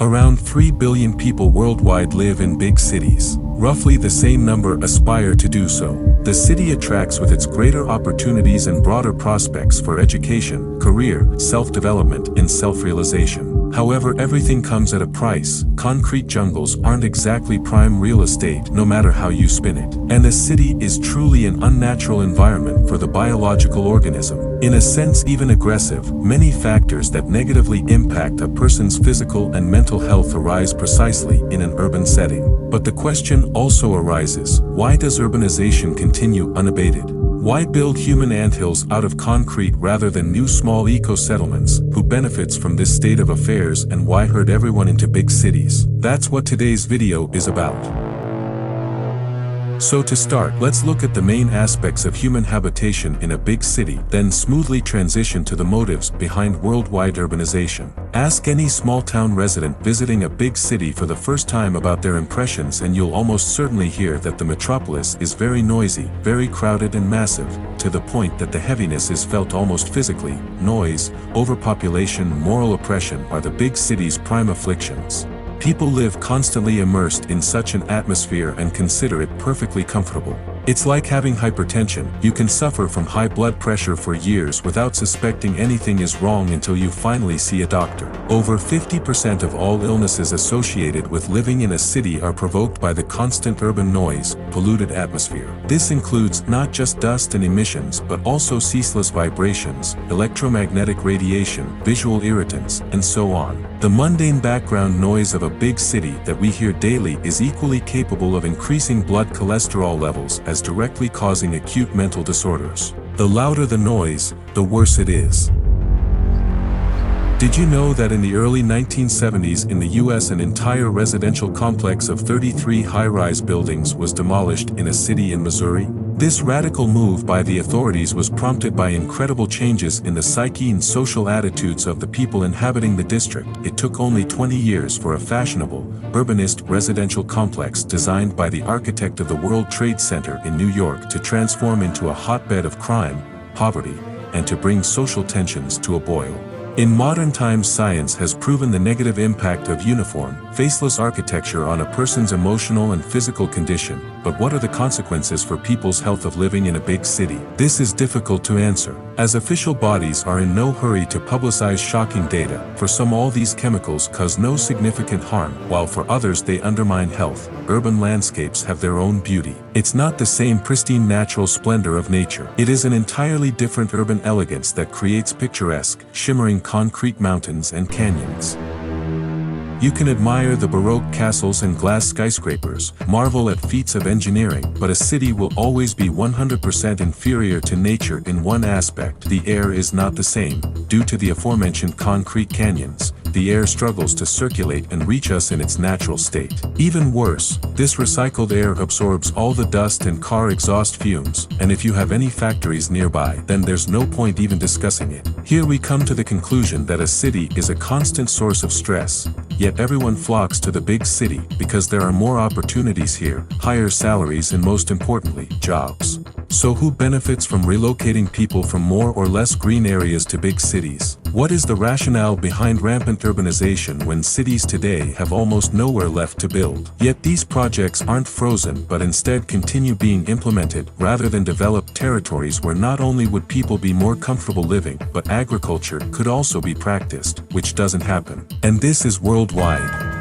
Around 3 billion people worldwide live in big cities. Roughly the same number aspire to do so. The city attracts with its greater opportunities and broader prospects for education, career, self-development, and self-realization. However, everything comes at a price. Concrete jungles aren't exactly prime real estate, no matter how you spin it. And a city is truly an unnatural environment for the biological organism. In a sense, even aggressive. Many factors that negatively impact a person's physical and mental health arise precisely in an urban setting. But the question also arises, why does urbanization continue unabated? Why build human anthills out of concrete rather than new small eco-settlements? Who benefits from this state of affairs, and why herd everyone into big cities? That's what today's video is about. So to start, let's look at the main aspects of human habitation in a big city, then smoothly transition to the motives behind worldwide urbanization. Ask any small-town resident visiting a big city for the first time about their impressions, and you'll almost certainly hear that the metropolis is very noisy, very crowded and massive, to the point that the heaviness is felt almost physically. Noise, overpopulation, moral oppression are the big city's prime afflictions. People live constantly immersed in such an atmosphere and consider it perfectly comfortable. It's like having hypertension. You can suffer from high blood pressure for years without suspecting anything is wrong until you finally see a doctor. Over 50% of all illnesses associated with living in a city are provoked by the constant urban noise, polluted atmosphere. This includes not just dust and emissions, but also ceaseless vibrations, electromagnetic radiation, visual irritants, and so on. The mundane background noise of a big city that we hear daily is equally capable of increasing blood cholesterol levels as directly causing acute mental disorders. The louder the noise, the worse it is. Did you know that in the early 1970s in the US an entire residential complex of 33 high-rise buildings was demolished in a city in Missouri? This radical move by the authorities was prompted by incredible changes in the psyche and social attitudes of the people inhabiting the district. It took only 20 years for a fashionable, urbanist residential complex designed by the architect of the World Trade Center in New York to transform into a hotbed of crime, poverty, and to bring social tensions to a boil. In modern times, science has proven the negative impact of uniform, faceless architecture on a person's emotional and physical condition, but what are the consequences for people's health of living in a big city? This is difficult to answer, as official bodies are in no hurry to publicize shocking data. For some, all these chemicals cause no significant harm, while for others they undermine health. Urban landscapes have their own beauty. It's not the same pristine natural splendor of nature. It is an entirely different urban elegance that creates picturesque, shimmering concrete mountains and canyons. You can admire the Baroque castles and glass skyscrapers, marvel at feats of engineering, but a city will always be 100% inferior to nature in one aspect. The air is not the same. Due to the aforementioned concrete canyons, the air struggles to circulate and reach us in its natural state. Even worse, this recycled air absorbs all the dust and car exhaust fumes, and if you have any factories nearby, then there's no point even discussing it. Here we come to the conclusion that a city is a constant source of stress, yet everyone flocks to the big city because there are more opportunities here, higher salaries, and most importantly, jobs. So who benefits from relocating people from more or less green areas to big cities? What is the rationale behind rampant urbanization when cities today have almost nowhere left to build? Yet these projects aren't frozen but instead continue being implemented rather than developed territories where not only would people be more comfortable living, but agriculture could also be practiced, which doesn't happen. And this is worldwide.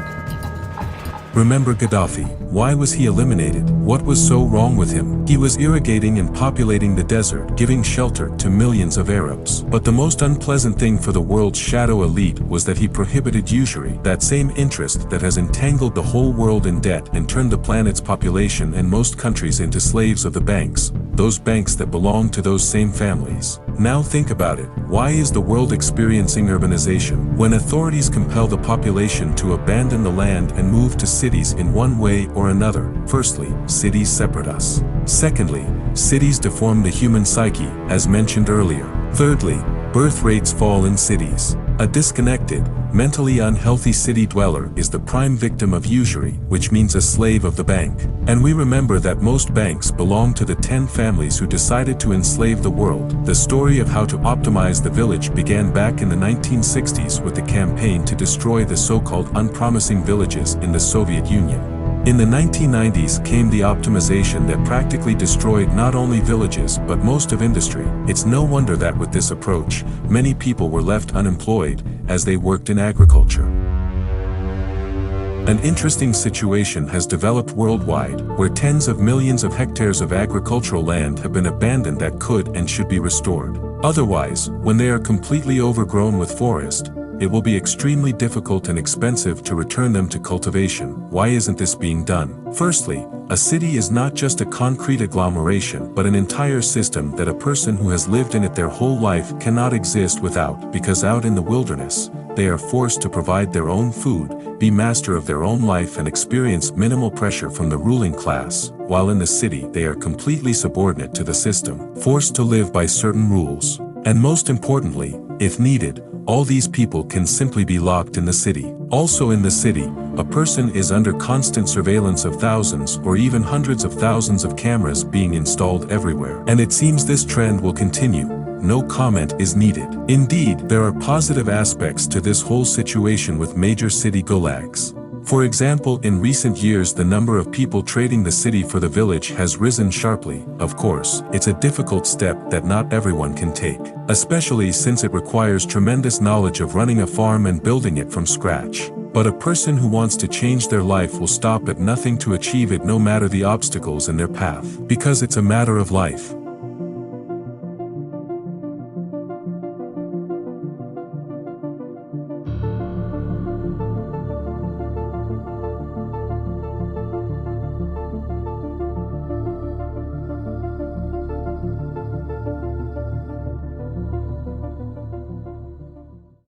Remember Gaddafi. Why was he eliminated? What was so wrong with him? He was irrigating and populating the desert, giving shelter to millions of Arabs. But the most unpleasant thing for the world's shadow elite was that he prohibited usury, that same interest that has entangled the whole world in debt and turned the planet's population and most countries into slaves of the banks, those banks that belong to those same families. Now think about it. Why is the world experiencing urbanization? When authorities compel the population to abandon the land and move to cities in one way or another. Firstly, cities separate us. Secondly, cities deform the human psyche, as mentioned earlier. Thirdly, birth rates fall in cities. A disconnected, mentally unhealthy city dweller is the prime victim of usury, which means a slave of the bank. And we remember that most banks belong to the 10 families who decided to enslave the world. The story of how to optimize the village began back in the 1960s with the campaign to destroy the so-called unpromising villages in the Soviet Union. In the 1990s came the optimization that practically destroyed not only villages but most of industry. It's no wonder that with this approach, many people were left unemployed as they worked in agriculture. An interesting situation has developed worldwide, where tens of millions of hectares of agricultural land have been abandoned that could and should be restored. Otherwise, when they are completely overgrown with forest, it will be extremely difficult and expensive to return them to cultivation. Why isn't this being done? Firstly, a city is not just a concrete agglomeration but an entire system that a person who has lived in it their whole life cannot exist without, because out in the wilderness, they are forced to provide their own food, be master of their own life and experience minimal pressure from the ruling class, while in the city they are completely subordinate to the system, forced to live by certain rules. And most importantly, if needed, all these people can simply be locked in the city. Also in the city, a person is under constant surveillance of thousands or even hundreds of thousands of cameras being installed everywhere. And it seems this trend will continue. No comment is needed. Indeed, there are positive aspects to this whole situation with major city gulags. For example, in recent years the number of people trading the city for the village has risen sharply. Of course, it's a difficult step that not everyone can take, especially since it requires tremendous knowledge of running a farm and building it from scratch. But a person who wants to change their life will stop at nothing to achieve it, no matter the obstacles in their path, because it's a matter of life.